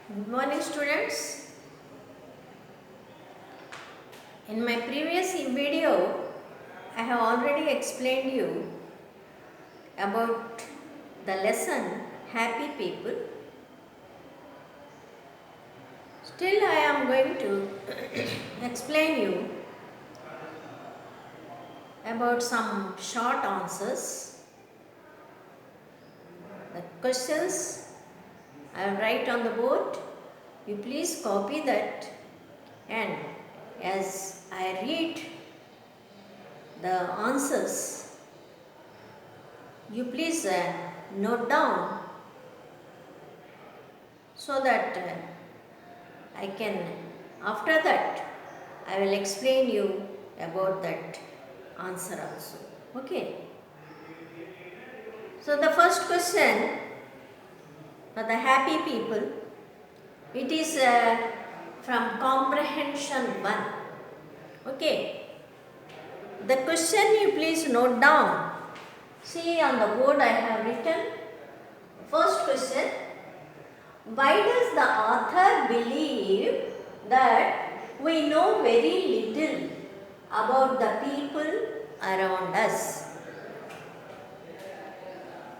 Good morning, students. In my previous video, I have already explained you about the lesson Happy People. Still, I am going to explain you about some short answers. The questions I will write on the board. You please copy that, and as I read the answers, you please note down so that I can, after that, I will explain you about that answer also. Okay. So the first question for the happy people, it is from comprehension 1. Okay. The question you please note down. See on the board I have written. First question. Why does the author believe that we know very little about the people around us?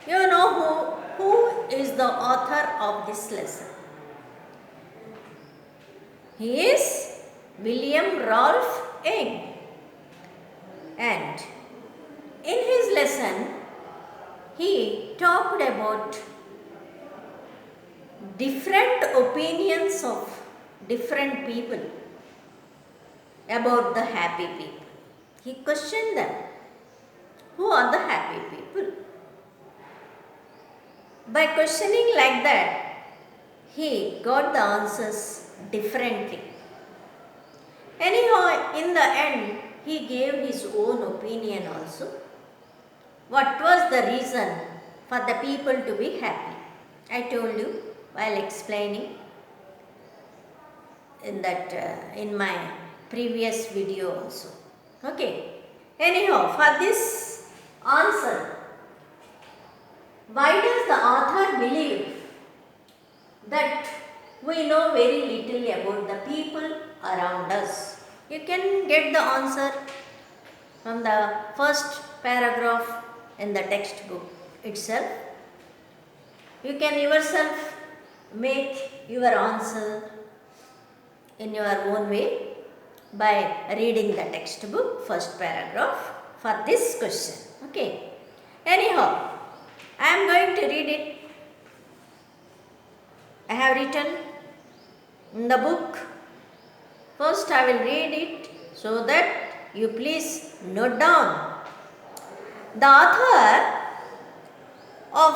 You know who is the author of this lesson? He is William Ralph Young. And in his lesson, he talked about different opinions of different people about the happy people. He questioned them. Who are the happy people? By questioning like that, he got the answers differently. Anyhow, in the end, he gave his own opinion also. What was the reason for the people to be happy? I told you while explaining in that in my previous video also. Okay. Anyhow, for this answer, why does the author believe that we know very little about the people around us? You can get the answer from the first paragraph in the textbook itself. You can yourself make your answer in your own way by reading the textbook first paragraph for this question. Okay. Anyhow, I am going to read it. I have written in the book. First I will read it so that you please note down. The author of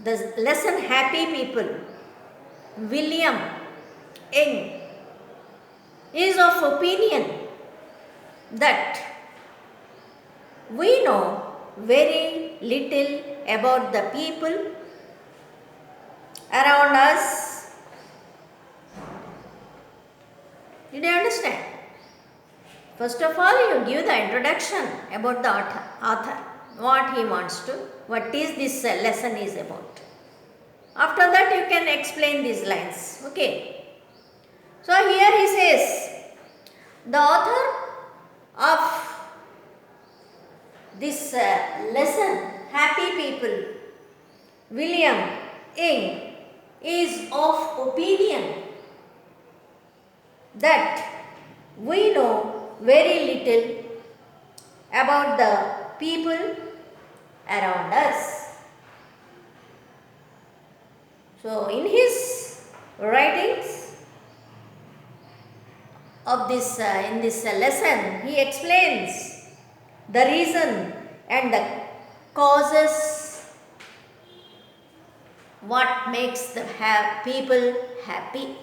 the lesson Happy People, William Young, is of opinion that we know very little about the people around us. Did you understand? First of all, you give the introduction about the author, what he wants to, what is this lesson is about. After that, you can explain these lines. Okay. So here he says, the author of this lesson, Happy People, William Young, is of opinion that we know very little about the people around us. So in his writings of this in this lesson, he explains the reason and the causes what makes the people happy.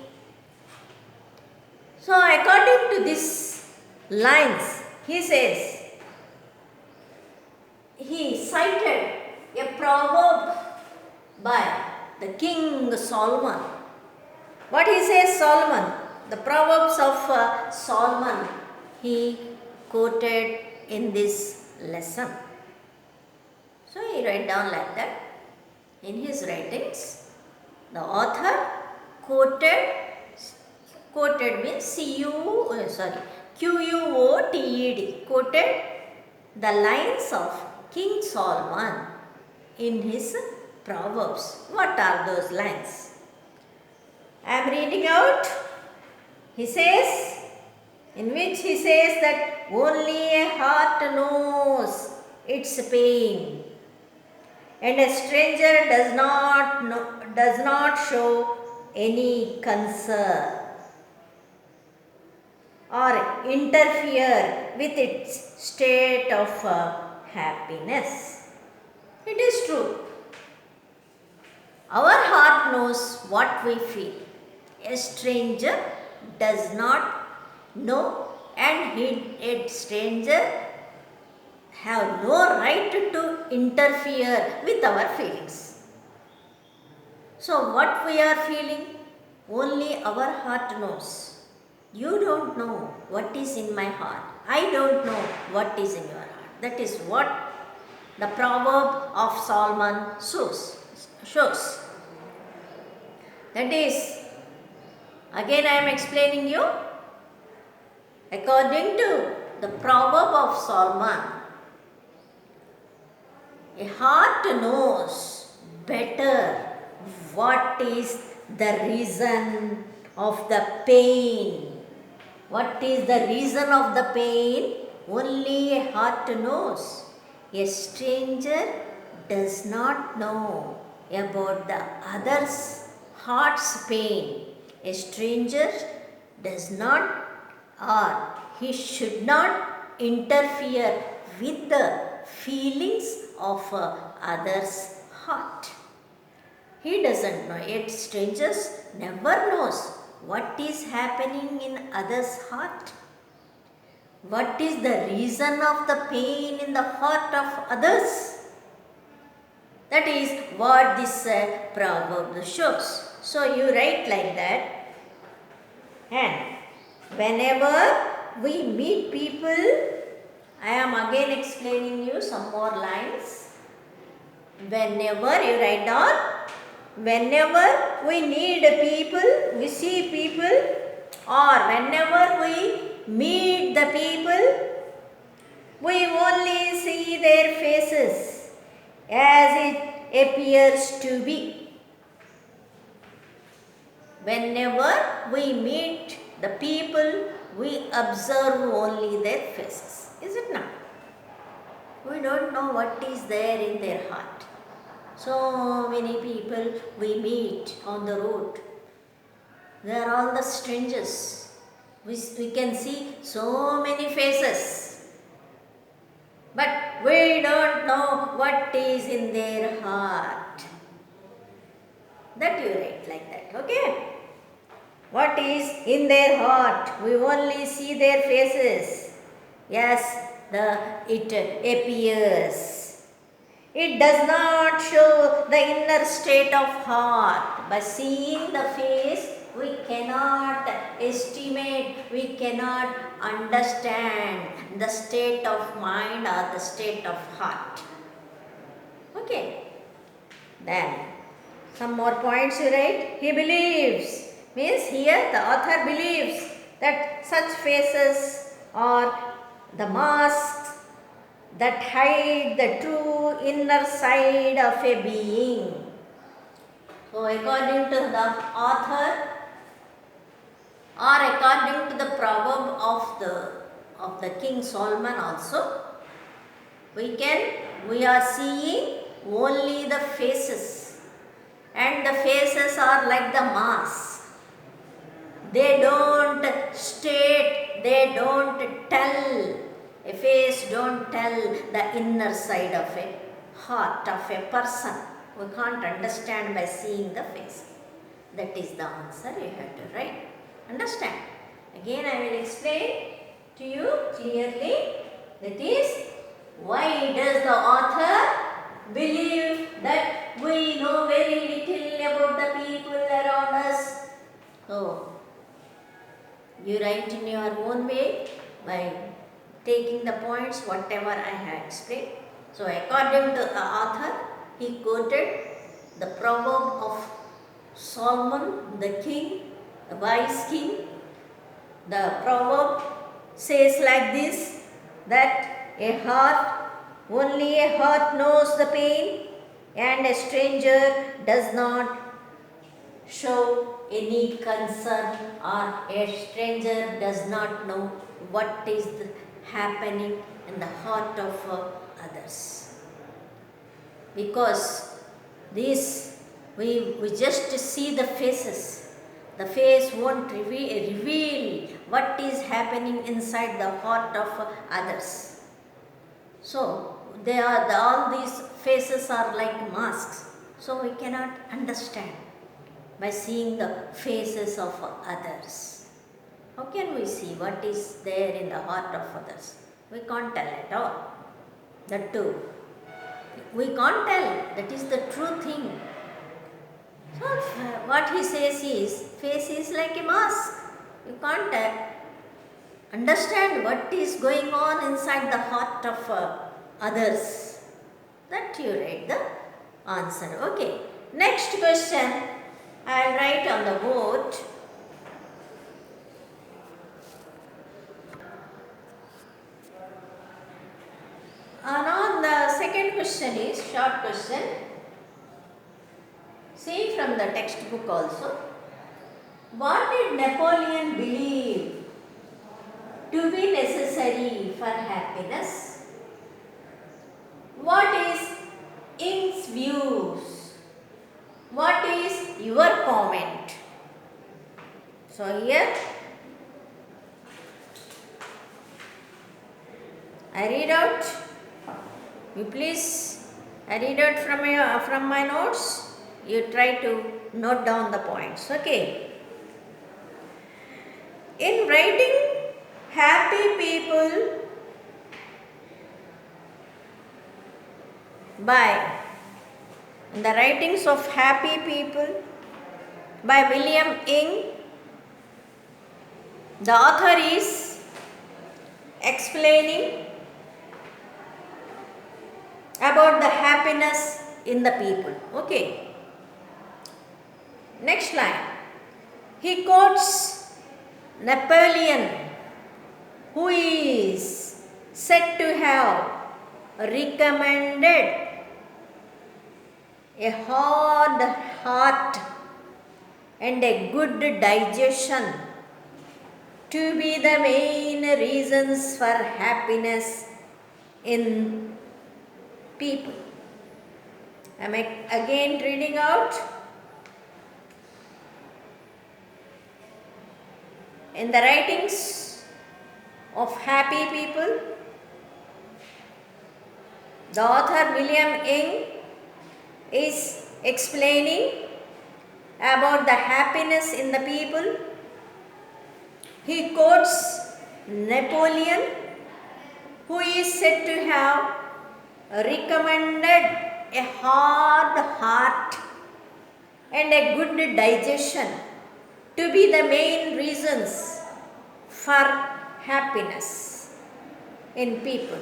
So according to these lines, he says, he cited a proverb by the King Solomon. What he says, Solomon, the Proverbs of Solomon, he quoted in this lesson. So he write down like that in his writings. The author quoted, quoted means Quoted, quoted the lines of King Solomon in his Proverbs. What are those lines? I am reading out. He says, in which he says that only a heart knows its pain, and a stranger does not show any concern or interfere with its state of happiness. It is true. Our heart knows what we feel. A stranger does not know, and a stranger have no right to interfere with our feelings. So what we are feeling, only our heart knows. You don't know what is in my heart. I don't know what is in your heart. That is what the proverb of Solomon shows. That is, again I am explaining you, according to the proverb of Solomon, a heart knows better what is the reason of the pain. What is the reason of the pain? Only a heart knows. A stranger does not know about the other's heart's pain. A stranger does not, or he should not interfere with the feelings of other's heart. He doesn't know. Yet strangers never knows what is happening in others' heart. What is the reason of the pain in the heart of others? That is what this proverb shows. So you write like that. And whenever we meet people, I am again explaining you some more lines. Whenever you write down, whenever we need people, we see people, or whenever we meet the people, we only see their faces as it appears to be. Whenever we meet the people, we observe only their faces. Is it not? We don't know what is there in their heart. So many people we meet on the road. They are all the strangers. We can see so many faces. But we don't know what is in their heart. That you write like that, okay? What is in their heart? We only see their faces. Yes, it appears. It does not show the inner state of heart. By seeing the face, we cannot estimate, we cannot understand the state of mind or the state of heart. Okay. Then, some more points you write. He believes. Means here the author believes that such faces are the masks that hide the true inner side of a being. So according to the author, or according to the proverb of the King Solomon also, we are seeing only the faces, and the faces are like the mask. They don't state, they don't tell. A face don't tell the inner side of a heart of a person. We can't understand by seeing the face. That is the answer you have to write. Understand? Again I will explain to you clearly. That is, why does the author believe that we know very little about the people around us? So, you write in your own way by taking the points whatever I have explained. So according to the author, he quoted the proverb of Solomon, the king, the wise king. The proverb says like this, that only a heart knows the pain, and a stranger does not show any concern, or a stranger does not know what is happening in the heart of others. Because this, we just see the faces. The face won't reveal what is happening inside the heart of others. So, all these faces are like masks. So, we cannot understand by seeing the faces of others. How can we see what is there in the heart of others? We can't tell at all. That too. We can't tell. That is the true thing. So, what he says is, face is like a mask. You can't understand what is going on inside the heart of others. That you write the answer. Okay. Next question, I will write on the board. Now the second question is short question. See from the textbook also. What did Napoleon believe to be necessary for happiness? What is Ing's views? What is your comment? So here I read out. You please, I read out from my notes. You try to note down the points. Okay. In writing Happy People in the writings of Happy People by William Ing, the author is explaining about the happiness in the people. Okay. Next line. He quotes Napoleon, who is said to have recommended a hard heart and a good digestion to be the main reasons for happiness in people. I am again reading out. In the writings of Happy People, the author William Ing is explaining about the happiness in the people. He quotes Napoleon, who is said to have recommended a hard heart and a good digestion to be the main reasons for happiness in people,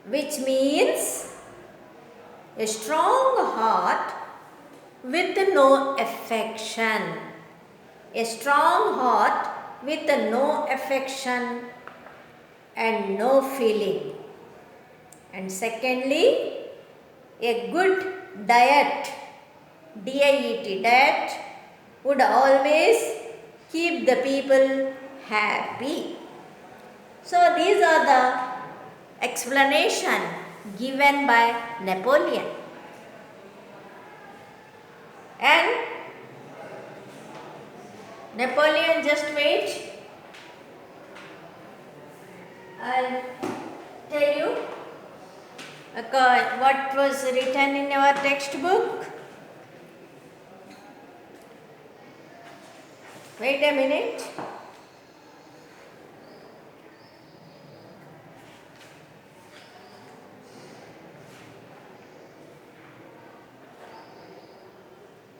which means a strong heart with no affection. A strong heart with no affection and no feeling. And secondly, a good diet, DIET, diet would always keep the people happy. So these are the explanation given by Napoleon. And Napoleon, just wait, I'll tell you what was written in your textbook. Wait a minute.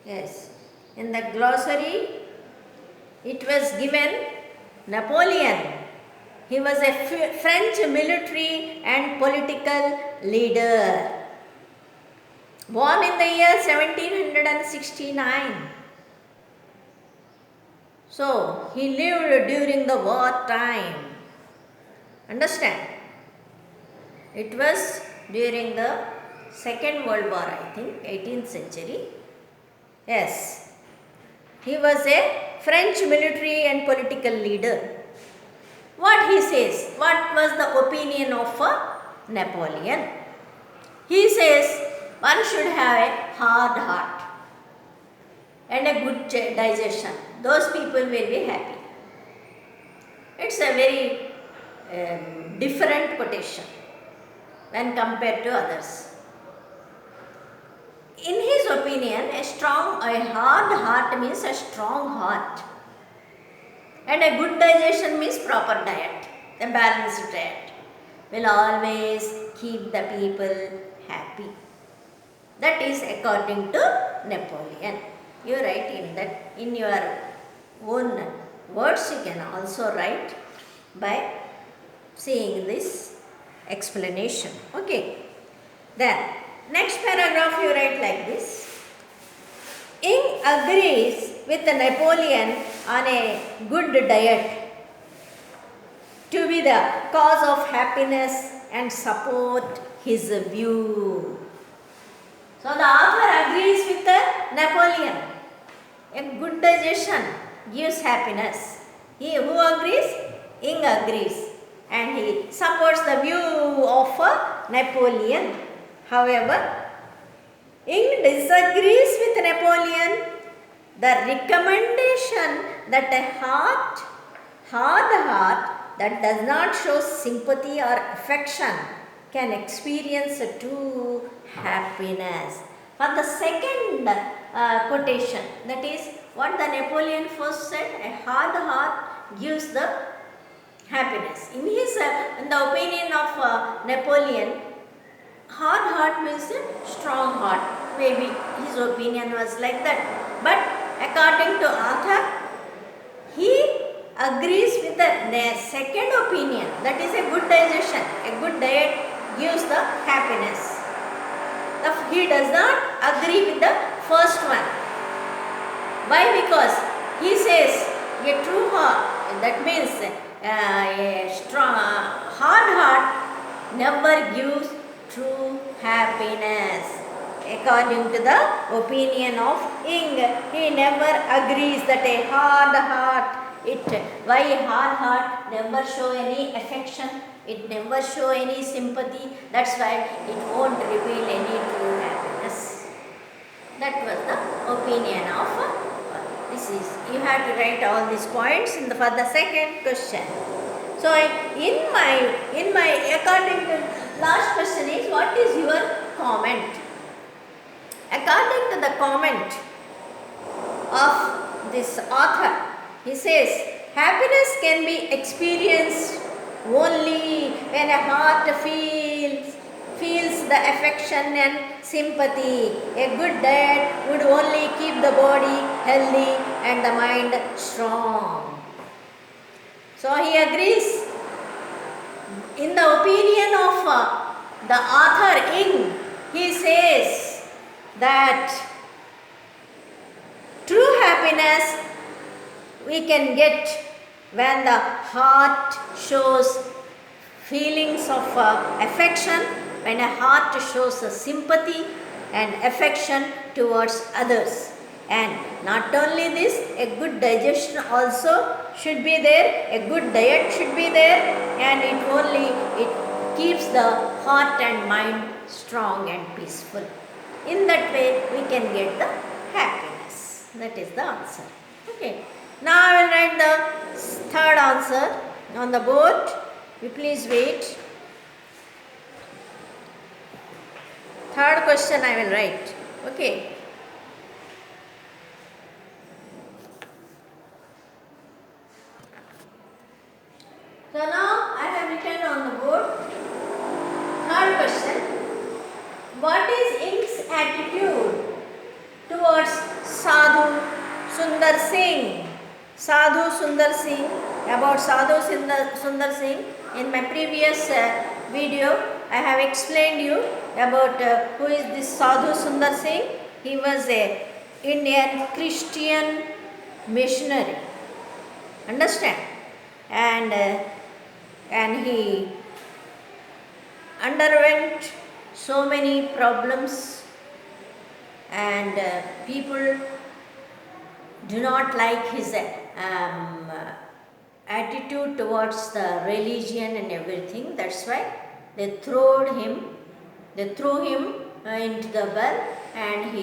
Yes, in the glossary it was given Napoleon. He was a French military and political leader born in the year 1769. So he lived during the war time. Understand? It was during the Second World War, I think, 18th century. Yes. He was a French military and political leader. What he says? What was the opinion of Napoleon? He says one should have a hard heart and a good digestion. Those people will be happy. It's a very different quotation when compared to others. In his opinion, a hard heart means a strong heart, and a good digestion means proper diet. A balanced diet will always keep the people happy. That is according to Napoleon. You write in your own words. You can also write by seeing this explanation. Okay. Then next paragraph you write like this. Ing agrees with Napoleon on a good diet to be the cause of happiness and support his view. So the author agrees with Napoleon. A good digestion gives happiness. He who agrees? Ing agrees. And he supports the view of Napoleon. However, Ing disagrees with Napoleon. The recommendation that a hard heart that does not show sympathy or affection can experience true happiness. For the second quotation, that is what the Napoleon first said, a hard heart gives the happiness. In the opinion of Napoleon, hard heart means a strong heart. Maybe his opinion was like that. But according to author, he agrees with the second opinion. That is a good digestion. A good diet gives the happiness. He does not agree with the first one. Why? Because he says a true heart, that means a strong hard heart never gives true happiness. According to the opinion of Ing, he never agrees that a hard heart, why hard heart never show any affection, it never show any sympathy, that's why it won't reveal any true happiness. That was the opinion of this is, you have to write all these points for the second question. So in my according to last question is, what is your comment? According to the comment of this author, he says happiness can be experienced only when a heart feels the affection and sympathy. A good diet would only keep the body healthy and the mind strong. So he agrees. In the opinion of the author Ing, he says that true happiness we can get when the heart shows feelings of affection, when a heart shows sympathy and affection towards others. And not only this, a good digestion also should be there, a good diet should be there, and it keeps the heart and mind strong and peaceful. In that way, we can get the happiness. That is the answer. Okay. Now I will write the third answer on the board. You please wait. Third question I will write. Okay. So now I have written on the board. Third question. What is Ing's attitude towards Sadhu Sundar Singh? Sadhu Sundar Singh, about Sadhu Sundar Singh, in my previous video I have explained you about who is this Sadhu Sundar Singh. He was a Indian Christian missionary. Understand? And he underwent so many problems, and people do not like his attitude towards the religion and everything. That's why they threw him into the well, and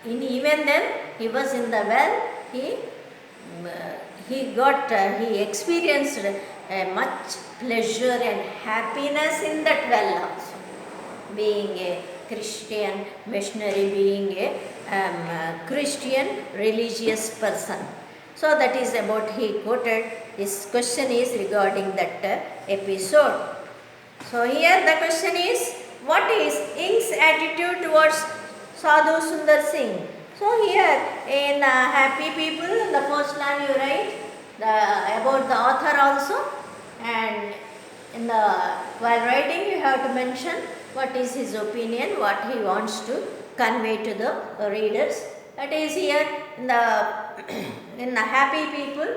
even then he was in the well, he experienced much pleasure and happiness in that well also, being a Christian missionary, being a Christian religious person. So that is about he quoted. This question is regarding that episode. So here the question is, what is Ing's attitude towards Sadhu Sundar Singh? So here in Happy People, in the first line you write about the author also, and while writing you have to mention what is his opinion, what he wants to convey to the readers. That is here in the Happy People,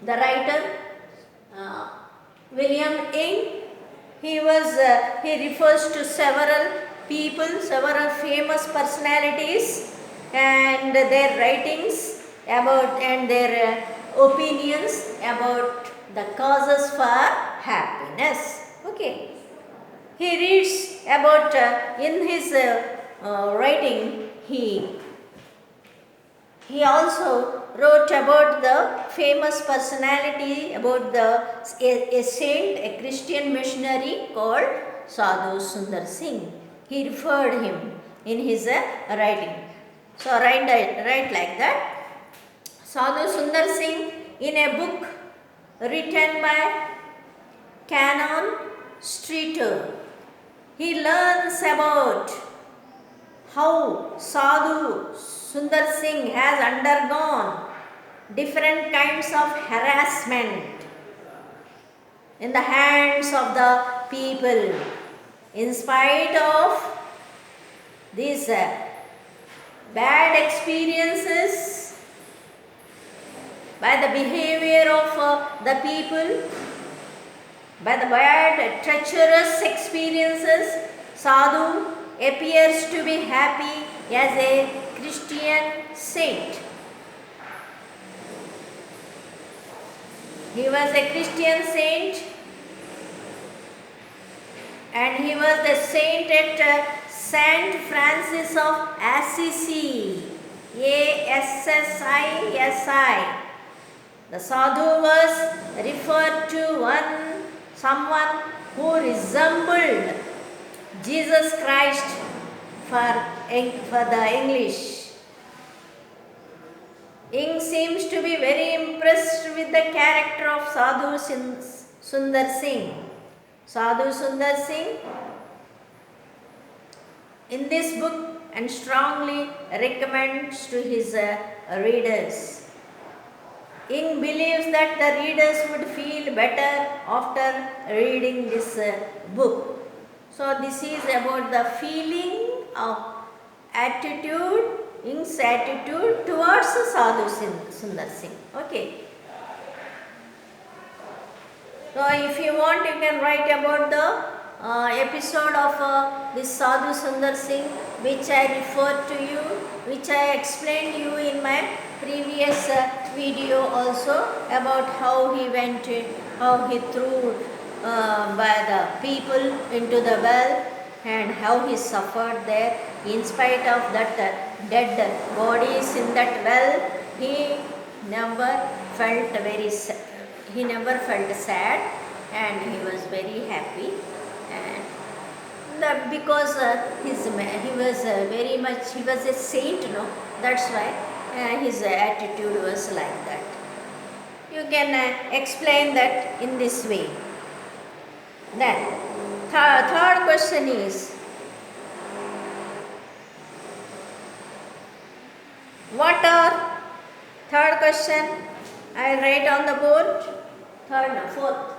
the writer William Ing, he refers to several people, several famous personalities, and their writings about and their opinions about the causes for happiness. Okay. He reads about in his writing, he also wrote about the famous personality, about a saint, a Christian missionary called Sadhu Sundar Singh. He referred him in his writing. So write like that. Sadhu Sundar Singh, in a book written by Canon Streeter, he learns about how Sadhu Sundar Singh has undergone different kinds of harassment in the hands of the people. In spite of these bad experiences by the behavior of the people, by the bad treacherous experiences, Sadhu appears to be happy as a Christian saint. He was a Christian saint, and he was the saint at Saint Francis of Assisi, Assisi. The sadhu was referred to someone who resembled Jesus Christ for the English. Ing seems to be very impressed with the character of Sadhu Sundar Singh. Sadhu Sundar Singh in this book and strongly recommends to his readers. Ing believes that the readers would feel better after reading this book. So this is about the feeling of attitude, Ing's attitude towards Sadhu Sundar Singh. Okay. So if you want, you can write about the episode of this Sadhu Sundar Singh, which I referred to you, which I explained you in my previous video also, about how he went, how he threw by the people into the well, and how he suffered there. In spite of that dead bodies in that well, he never felt sad, and he was very happy, and that because he was a saint, no? That's why his attitude was like that. You can explain that in this way. Then, third question is, third question, I write on the board, fourth.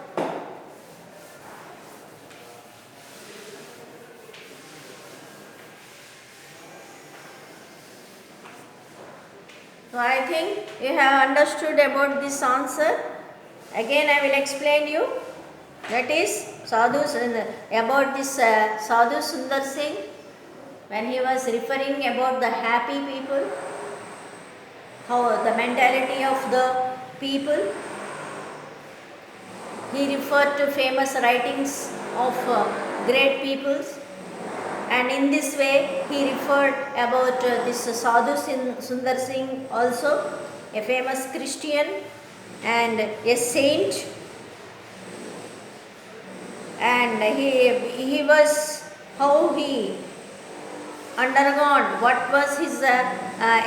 So I think you have understood about this answer. Again I will explain you. That is about this Sadhu Sundar Singh, when he was referring about the happy people, how the mentality of the people. He referred to famous writings of great peoples, and in this way he referred about this Sadhu Sundar Singh, also a famous Christian and a saint, and he was, how he undergone, what was his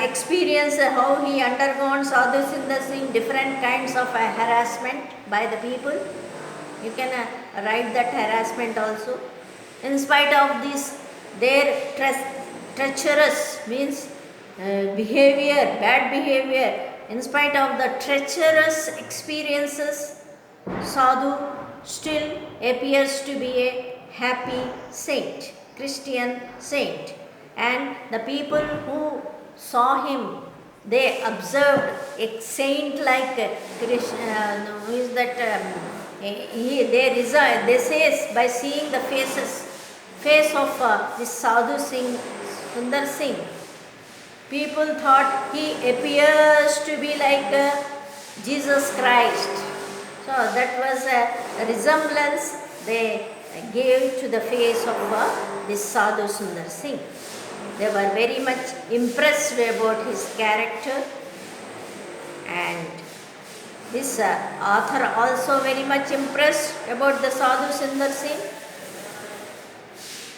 experience, how he undergone Sadhu Sundar Singh different kinds of harassment by the people. You can write that harassment also. In spite of this, their treacherous means behavior, bad behavior, in spite of the treacherous experiences, Sadhu still appears to be a happy saint, Christian saint. And the people who saw him, they observed a saint like who is that they say by seeing the face of this Sadhu Sundar Singh, people thought he appears to be like Jesus Christ. So that was a resemblance they gave to the face of this Sadhu Sundar Singh. They were very much impressed about his character, and this author also very much impressed about the Sadhu Sundar Singh,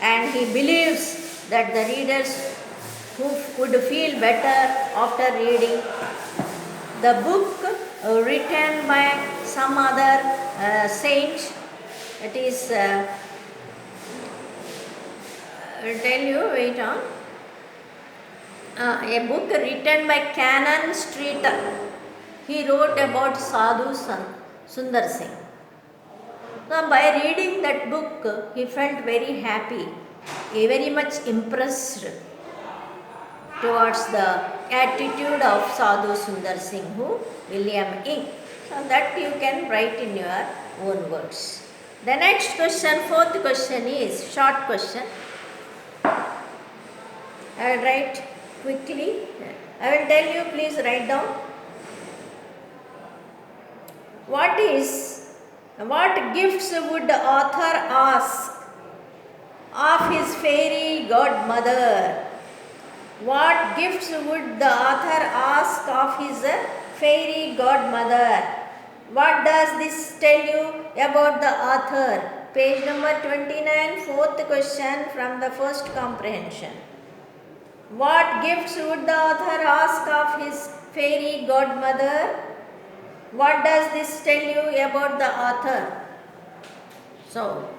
and he believes that the readers who would feel better after reading the book written by some other saint. It is, I will tell you, wait on. A book written by Canon Streeter. He wrote about Sadhu Sundar Singh. Now, by reading that book, he felt very happy, very much impressed towards the attitude of Sadhu Sundar Singh, who William Ing. So that you can write in your own words. The next question, fourth question, is short question. I will write quickly. I will tell you, please write down. What gifts would the author ask of his fairy godmother? What gifts would the author ask of his fairy godmother? What does this tell you about the author? Page number 29, fourth question from the first comprehension. What gifts would the author ask of his fairy godmother? What does this tell you about the author? So,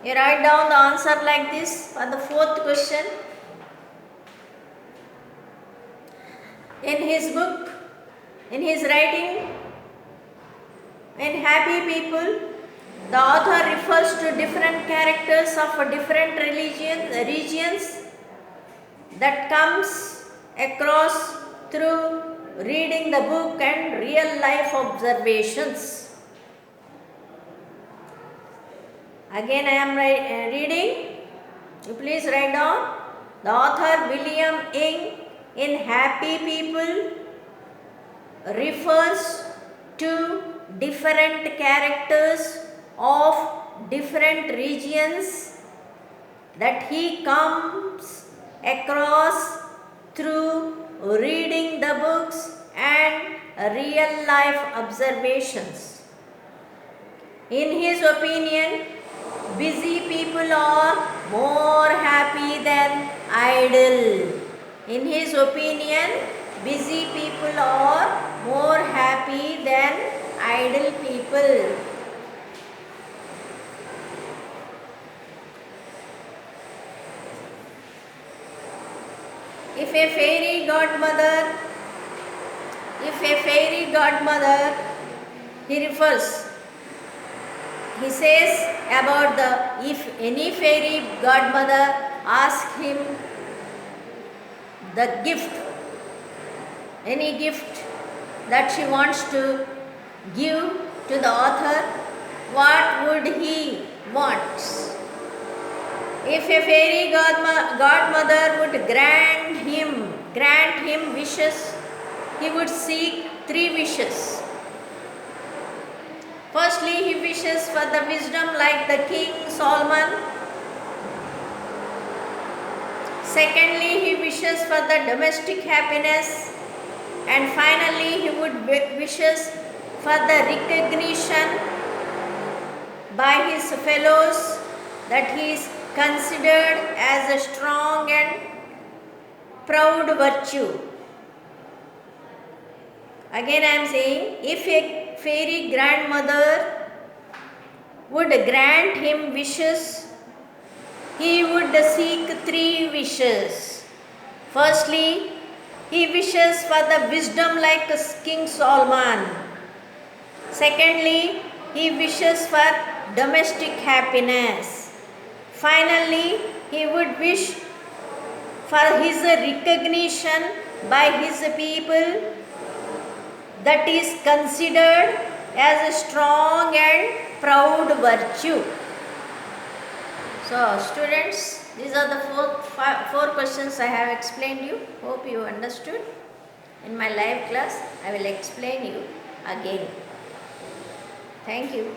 you write down the answer like this for the fourth question. In his book, in his writing, in Happy People, the author refers to different characters of different regions that comes across through reading the book and real life observations. Again I am reading. You please write down. The author William Ing in Happy People refers to different characters of different regions that he comes across through reading the books and real life observations. In his opinion, busy people are more happy than idle. In his opinion, busy people are more happy than idle people. If a fairy godmother, he says about if any fairy godmother asks him the gift any gift that she wants to give to the author, what would he want? If a fairy godmother would grant him wishes, he would seek 3 wishes. Firstly, he wishes for the wisdom like the King Solomon. Secondly, he wishes for the domestic happiness. And finally, he would wishes for the recognition by his fellows that he is considered as a strong and proud virtue. Again I am saying, if a fairy grandmother would grant him wishes, he would seek 3 wishes. Firstly, he wishes for the wisdom like King Solomon. Secondly, he wishes for domestic happiness. Finally, he would wish for his recognition by his people that is considered as a strong and proud virtue. So students, these are the four questions I have explained you. Hope you understood. In my live class, I will explain you again. Thank you.